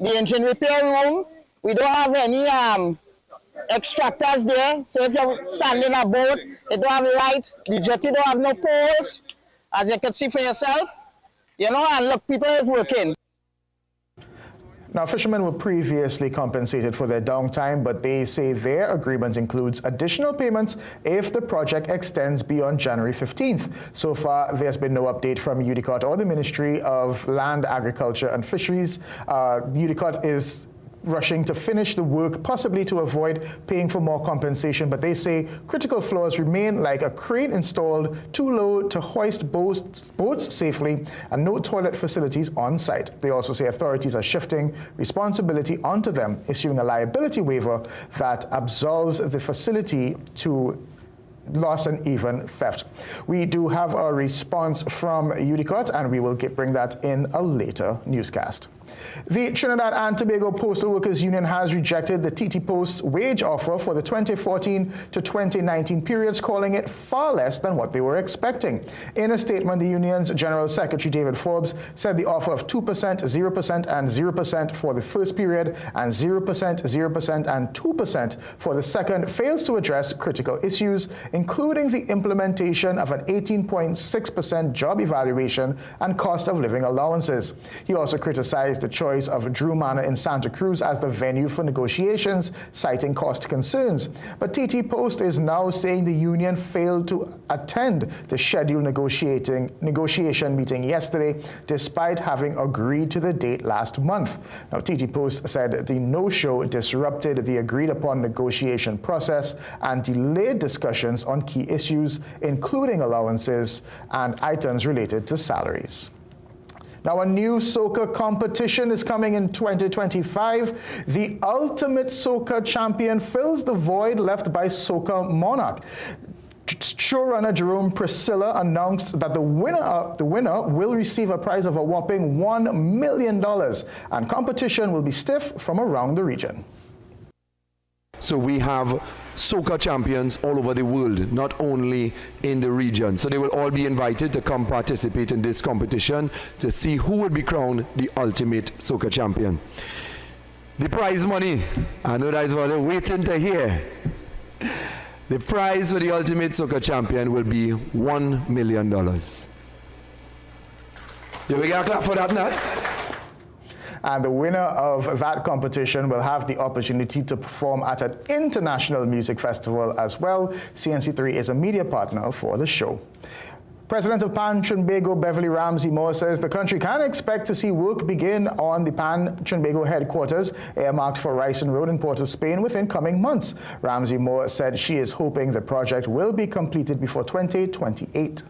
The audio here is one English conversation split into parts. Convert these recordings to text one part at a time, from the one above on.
the engine repair room. We don't have any extractors there. So if you're standing a boat, it don't have lights. The jetty don't have no poles, as you can see for yourself. You know, and look, people are working. Now, fishermen were previously compensated for their downtime, but they say their agreement includes additional payments if the project extends beyond January 15th. So far, there's been no update from UDCOT or the Ministry of Land, Agriculture and Fisheries. UDCOT is rushing to finish the work, possibly to avoid paying for more compensation, but they say critical flaws remain, like a crane installed too low to hoist boats safely and no toilet facilities on site. They also say authorities are shifting responsibility onto them, issuing a liability waiver that absolves the facility to loss and even theft. We do have a response from UDCOT, and we will bring that in a later newscast. The Trinidad and Tobago Postal Workers Union has rejected the TT Post wage offer for the 2014 to 2019 periods, calling it far less than what they were expecting. In a statement, the union's General Secretary David Forbes said the offer of 2%, 0% and 0% for the first period and 0%, 0% and 2% for the second fails to address critical issues, including the implementation of an 18.6% job evaluation and cost of living allowances. He also criticized the choice of Drew Manor in Santa Cruz as the venue for negotiations, citing cost concerns. But TT Post is now saying the union failed to attend the scheduled negotiation meeting yesterday, despite having agreed to the date last month. Now, TT Post said the no-show disrupted the agreed-upon negotiation process and delayed discussions on key issues, including allowances and items related to salaries. Now, a new soca competition is coming in 2025. The Ultimate Soca Champion fills the void left by Soca Monarch. Showrunner Jerome Priscilla announced that the winner will receive a prize of a whopping $1 million, and competition will be stiff from around the region. So we have Soca champions all over the world, not only in the region. So they will all be invited to come participate in this competition to see who will be crowned the ultimate Soca champion. The prize money, I know that's what they're waiting to hear. The prize for the ultimate Soca champion will be $1 million. Do we get a clap for that now? And the winner of that competition will have the opportunity to perform at an international music festival as well. CNC3 is a media partner for the show. President of Pan Trinbago, Beverly Ramsey Moore, says the country can expect to see work begin on the Pan Trinbago headquarters, earmarked for Ryson Road in Port of Spain, within coming months. Ramsey Moore said she is hoping the project will be completed before 2028.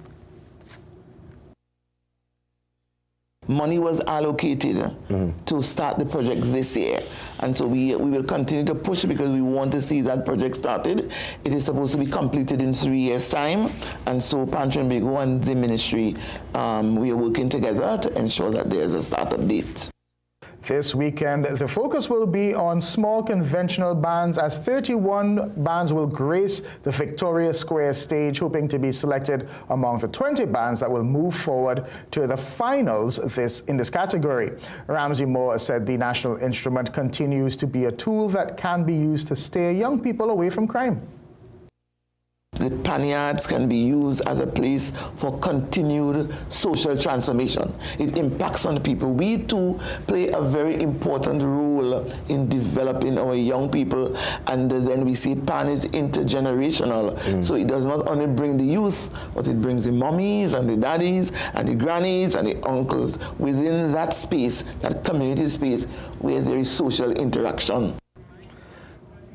Money was allocated to start the project this year. And so we will continue to push because we want to see that project started. It is supposed to be completed in 3 years' time. And so Pan Trinbago and the ministry, we are working together to ensure that there's a startup date. This weekend, the focus will be on small conventional bands, as 31 bands will grace the Victoria Square stage, hoping to be selected among the 20 bands that will move forward to the finals in this category. Ramsey Moore said the national instrument continues to be a tool that can be used to steer young people away from crime. The Panyards can be used as a place for continued social transformation. It impacts on people. We too play a very important role in developing our young people, and then we see Pan is intergenerational. So it does not only bring the youth, but it brings the mommies and the daddies and the grannies and the uncles within that space, that community space where there is social interaction.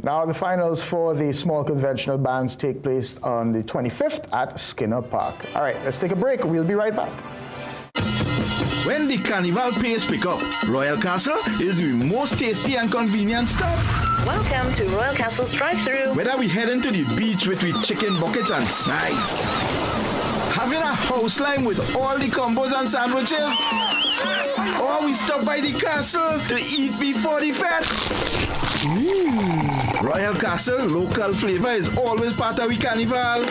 Now, the finals for the small conventional bands take place on the 25th at Skinner Park. All right, let's take a break. We'll be right back. When the carnival pace pick up, Royal Castle is the most tasty and convenient stop. Welcome to Royal Castle's drive-thru. Whether we heading to the beach with chicken buckets and sides, having a house line with all the combos and sandwiches, or we stop by the castle to eat before the fete. Royal Castle local flavor is always part of the carnival.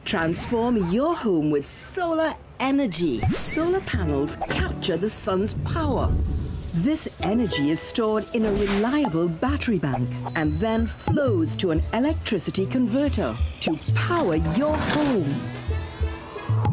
Transform your home with solar energy. Solar panels capture the sun's power. This energy is stored in a reliable battery bank and then flows to an electricity converter to power your home.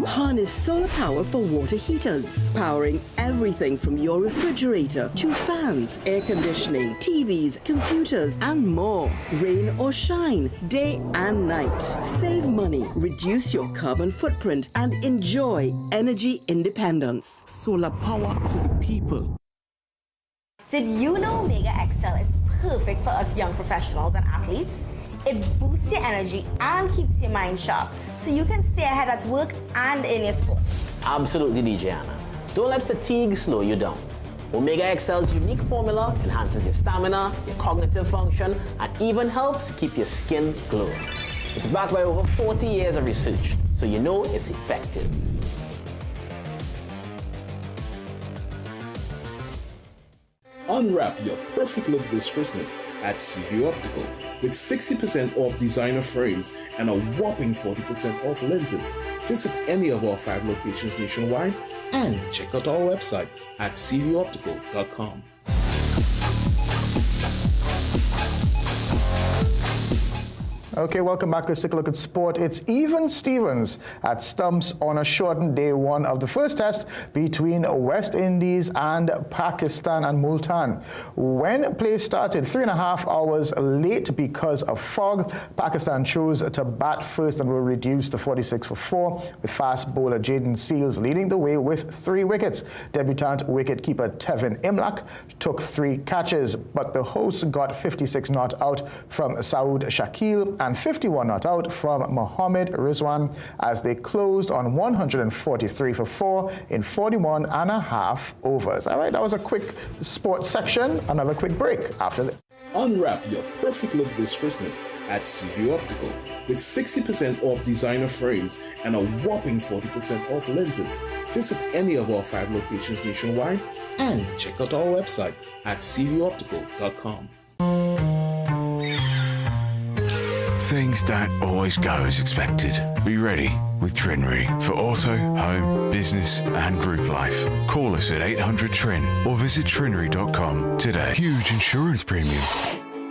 Harness solar power for water heaters, powering everything from your refrigerator to fans, air conditioning, TVs, computers, and more. Rain or shine, day and night. Save money, reduce your carbon footprint, and enjoy energy independence. Solar power to the people. Did you know Mega XL is perfect for us young professionals and athletes? It boosts your energy and keeps your mind sharp, so you can stay ahead at work and in your sports. Absolutely, DJ Anna. Don't let fatigue slow you down. Omega XL's unique formula enhances your stamina, your cognitive function, and even helps keep your skin glowing. It's backed by over 40 years of research, so you know it's effective. Unwrap your perfect look this Christmas at CV Optical with 60% off designer frames and a whopping 40% off lenses. Visit any of our 5 locations nationwide and check out our website at cvoptical.com. Okay, welcome back. Let's take a look at sport. It's even Stevens at Stumps on a shortened day 1 of the first test between West Indies and Pakistan and Multan. When play started 3.5 hours late because of fog, Pakistan chose to bat first and were reduced to 46 for 4, with fast bowler Jaden Seals leading the way with 3 wickets. Debutant wicketkeeper Tevin Imlak took 3 catches, but the hosts got 56 not out from Saud Shakil and 51 not out from Mohammad Rizwan as they closed on 143 for 4 in 41 and a half overs. All right, that was a quick sports section. Another quick break after this. Unwrap your perfect look this Christmas at CV Optical with 60% off designer frames and a whopping 40% off lenses. Visit any of our 5 locations nationwide and check out our website at cvoptical.com. Things don't always go as expected. Be ready with Trinry for auto, home, business and group life. Call us at 800-TRIN or visit trinry.com today. Huge insurance premium.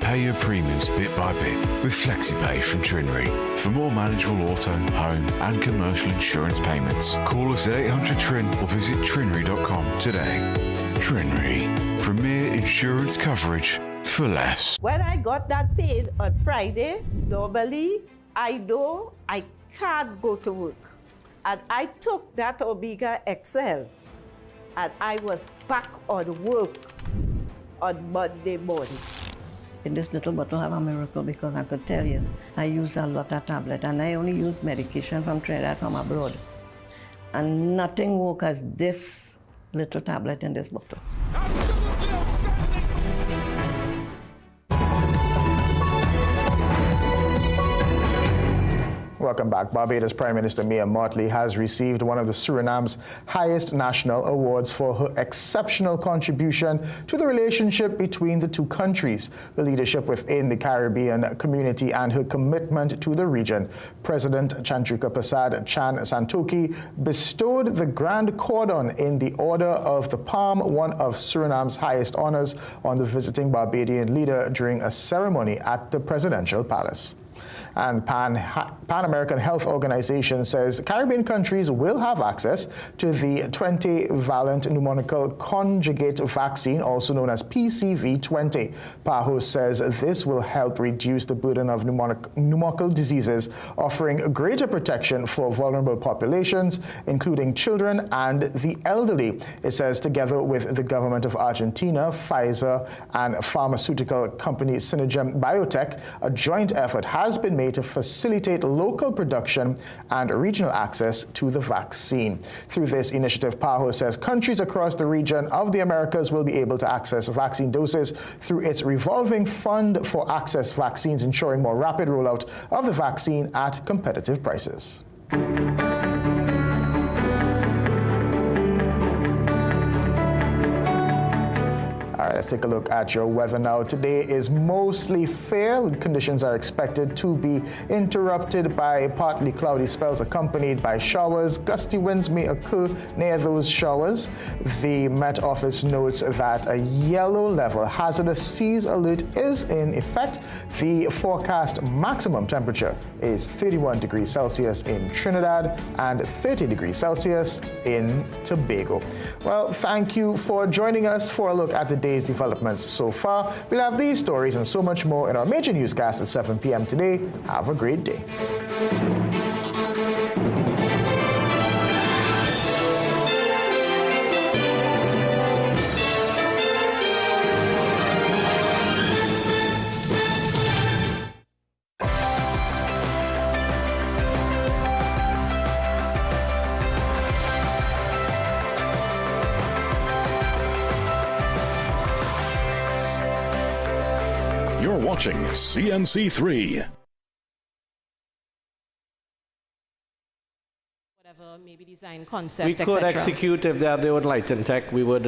Pay your premiums bit by bit with FlexiPay from Trinry. For more manageable auto, home and commercial insurance payments, call us at 800-TRIN or visit trinry.com today. Trinry. Premier insurance coverage for less. When I got that paid on Friday, normally I know I can't go to work. And I took that Omega XL and I was back on work on Monday morning. In this little bottle have a miracle because I could tell you, I use a lot of tablet and I only use medication from Trinidad from abroad. And nothing works as this little tablet in this bottle. Welcome back. Barbados Prime Minister Mia Mottley has received one of the Suriname's highest national awards for her exceptional contribution to the relationship between the two countries, the leadership within the Caribbean community, and her commitment to the region. President Chandrika Prasad Chan Santoki bestowed the Grand Cordon in the Order of the Palm, one of Suriname's highest honors, on the visiting Barbadian leader during a ceremony at the Presidential Palace. And Pan American Health Organization says Caribbean countries will have access to the 20-valent pneumococcal conjugate vaccine, also known as PCV20. PAHO says this will help reduce the burden of pneumococcal diseases, offering greater protection for vulnerable populations, including children and the elderly. It says together with the government of Argentina, Pfizer, and pharmaceutical company Synergem Biotech, a joint effort has been made to facilitate local production and regional access to the vaccine. Through this initiative, PAHO says countries across the region of the Americas will be able to access vaccine doses through its revolving fund for access vaccines, ensuring more rapid rollout of the vaccine at competitive prices. let's take a look at your weather now. Today is mostly fair. Conditions are expected to be interrupted by partly cloudy spells accompanied by showers. Gusty winds may occur near those showers. The Met Office notes that a yellow level hazardous seas alert is in effect. The forecast maximum temperature is 31 degrees Celsius in Trinidad and 30 degrees Celsius in Tobago. Well, thank you for joining us for a look at the day's developments so far. We'll have these stories and so much more in our major newscast at 7 p.m. today. Have a great day. You're watching CNC3. Whatever, maybe design concept, We could execute if they have their own lighting tech. We would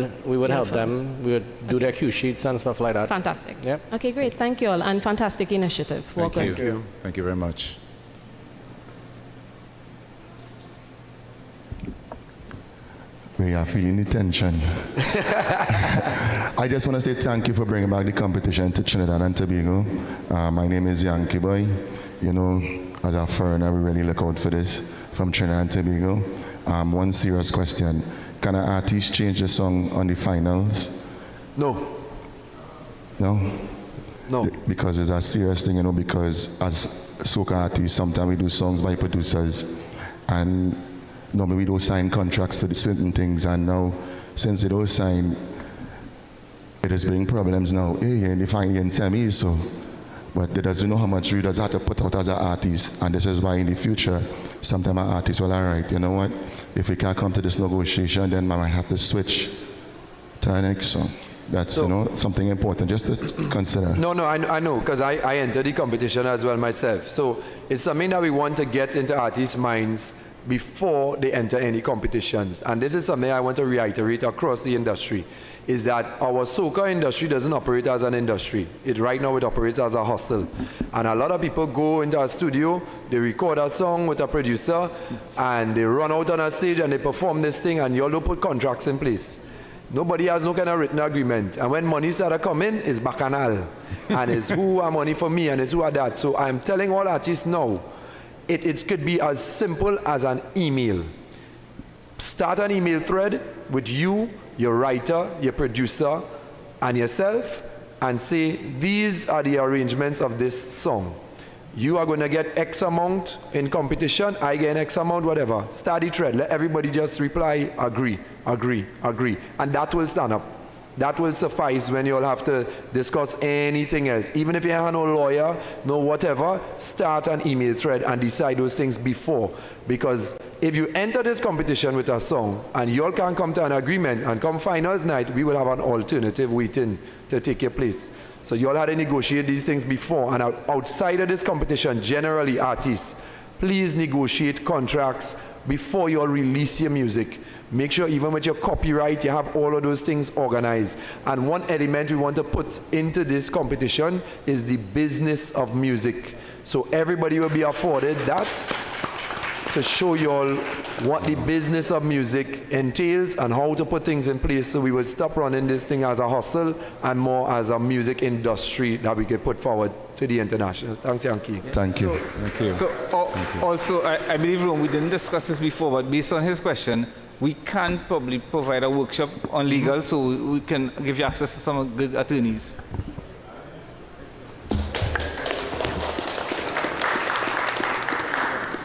help them. We would do their cue sheets and stuff like that. Fantastic. Yep. Okay, great. Thank you all, and fantastic initiative. Thank Welcome. you. Thank you very much. We are feeling the tension. I just want to say thank you for bringing back the competition to Trinidad and Tobago. My name is Yankee Boy. You know, as a foreigner, we really look out for this from Trinidad and Tobago. One serious question. Can an artist change the song on the finals? No. No? No. Because it's a serious thing, you know, because as soca artists, sometimes we do songs by producers, and normally we don't sign contracts for certain things, and now since they don't sign, it is bringing problems now. Hey, they find in semi, so, but they doesn't know how much readers have to put out as an artist, and this is why in the future, sometimes an artist will, all right, you know what, if we can't come to this negotiation, then I might have to switch to our next song. That's, you know, something important just to consider. No, I know, because I entered the competition as well myself. So it's something that we want to get into artists' minds before they enter any competitions. And this is something I want to reiterate across the industry, is that our soca industry doesn't operate as an industry. Right now it operates as a hustle. And a lot of people go into a studio, they record a song with a producer, and they run out on a stage and they perform this thing, and you all don't put contracts in place. Nobody has no kind of written agreement. And when money started coming, it's bacchanal. And it's who are money for me and it's who are that. So I'm telling all artists now, it could be as simple as an email. Start an email thread with you, your writer, your producer, and yourself, and say, these are the arrangements of this song. You are going to get X amount in competition, I get X amount, whatever. Start the thread, let everybody just reply, agree, agree, agree. And that will stand up. That will suffice when you'll have to discuss anything else. Even if you have no lawyer, no whatever, start an email thread and decide those things before. Because if you enter this competition with a song and you all can't come to an agreement and come finals night, we will have an alternative waiting to take your place. So you all had to negotiate these things before. And outside of this competition, generally artists, please negotiate contracts before you all release your music. Make sure even with your copyright, you have all of those things organized. And one element we want to put into this competition is the business of music. So everybody will be afforded that to show you all what the business of music entails and how to put things in place, so we will stop running this thing as a hustle and more as a music industry that we can put forward to the international. Thanks, Yankee. Thank you. Thank you. So also, I believe we didn't discuss this before, but based on his question, we can probably provide a workshop on legal, so we can give you access to some good attorneys.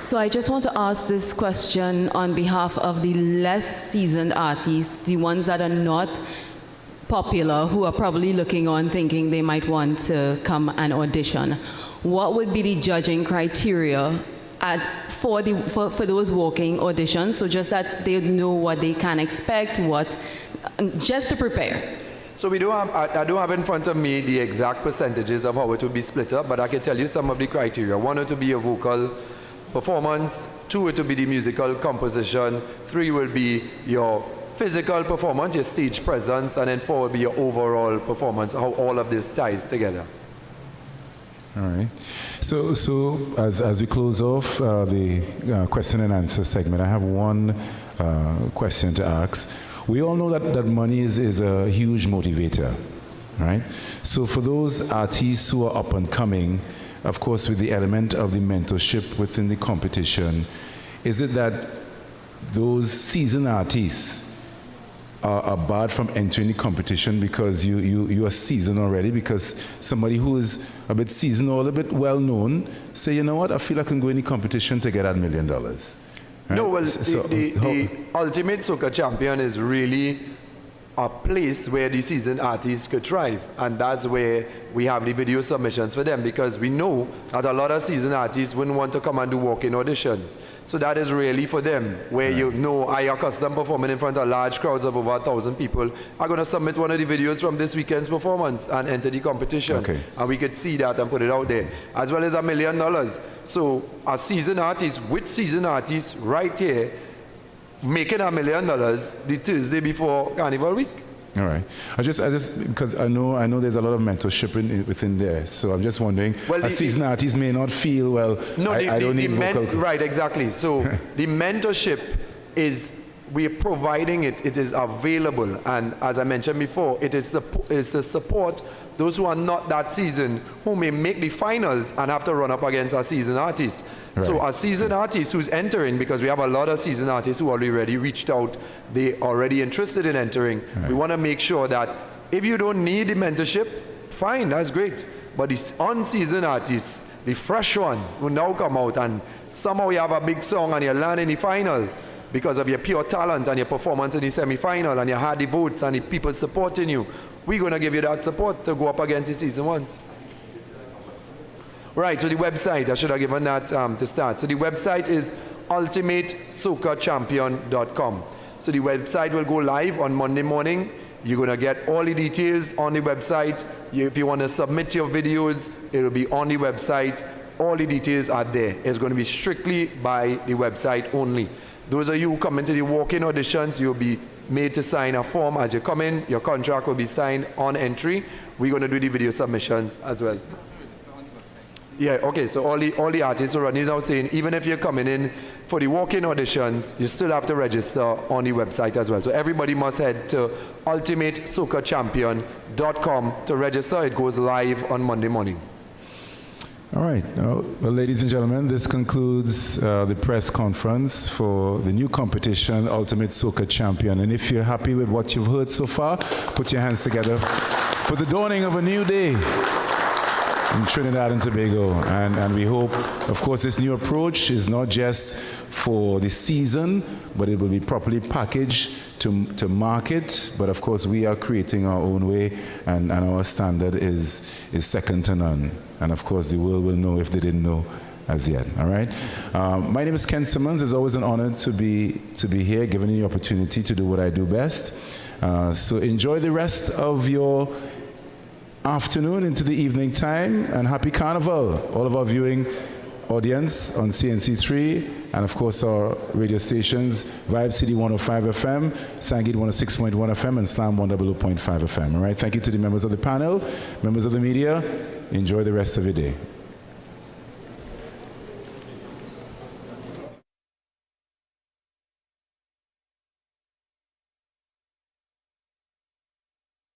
So I just want to ask this question on behalf of the less seasoned artists, the ones that are not popular, who are probably looking on thinking they might want to come and audition. What would be the judging criteria for those walking auditions, so just that they know what they can expect, just to prepare? So I don't have in front of me the exact percentages of how it will be split up, but I can tell you some of the criteria. One, it will be a vocal performance. 2, it will be the musical composition. 3 will be your physical performance, your stage presence, and then 4 will be your overall performance, how all of this ties together. All right. So as we close off the question and answer segment, I have one question to ask. We all know that money is a huge motivator, right? So for those artists who are up and coming, of course, with the element of the mentorship within the competition, is it that those seasoned artists are barred from entering the competition because you are seasoned already? Because somebody who is a bit seasoned or a bit well known say, you know what, I feel I can go in the competition to get that $1 million. Right? No, well, the ultimate Soca Champion is really a place where the seasoned artists could thrive, and that's where we have the video submissions for them, because we know that a lot of seasoned artists wouldn't want to come and do walk-in auditions. So that is really for them, where you know I accustomed performing in front of large crowds of over 1,000 people are going to submit one of the videos from this weekend's performance and enter the competition. Okay. And we could see that and put it out there, as well as $1 million. So a seasoned artist with seasoned artists right here making $1 million the Tuesday before Carnival Week. All right. I just because I know there's a lot of mentorship within there, so I'm just wondering. Well, a seasoned artist may not feel well. No, I don't need vocal. Right, exactly. So the mentorship is, we're providing it. It is available, and as I mentioned before, it is to support those who are not that seasoned, who may make the finals and have to run up against a seasoned artist. Right. So a seasoned artist who's entering, because we have a lot of seasoned artists who already reached out, they already interested in entering. Right. We want to make sure that if you don't need the mentorship, fine, that's great. But the unseasoned artists, the fresh one, who now come out and somehow you have a big song and you land in the final because of your pure talent and your performance in the semi-final, and you had the votes and the people supporting you, we're going to give you that support to go up against the season ones. Right, so the website, I should have given that to start. So the website is ultimatesocachampion.com. So the website will go live on Monday morning. You're going to get all the details on the website. If you want to submit your videos, it will be on the website. All the details are there. It's going to be strictly by the website only. Those of you who come into the walk-in auditions, you'll be made to sign a form as you come in. Your contract will be signed on entry. We're going to do the video submissions as well. Yeah, okay, so all the artists are running out saying, even if you're coming in for the walk-in auditions, you still have to register on the website as well. So everybody must head to ultimatesocachampion.com to register. It goes live on Monday morning. All right. Well, ladies and gentlemen, this concludes the press conference for the new competition, Ultimate Soca Champion. And if you're happy with what you've heard so far, put your hands together for the dawning of a new day in Trinidad and Tobago. And we hope, of course, this new approach is not just for the season, but it will be properly packaged to market. But of course, we are creating our own way, and our standard is second to none. And of course, the world will know if they didn't know as yet. All right. My name is Ken Simmons. It's always an honor to be here, giving you the opportunity to do what I do best. So enjoy the rest of your afternoon into the evening time, and happy Carnival, all of our viewing audience on CNC3, and of course our radio stations, Vibe City 105 FM, Sangit 106.1 FM, and Slam 100.5 FM. All right, thank you to the members of the panel, members of the media. Enjoy the rest of your day.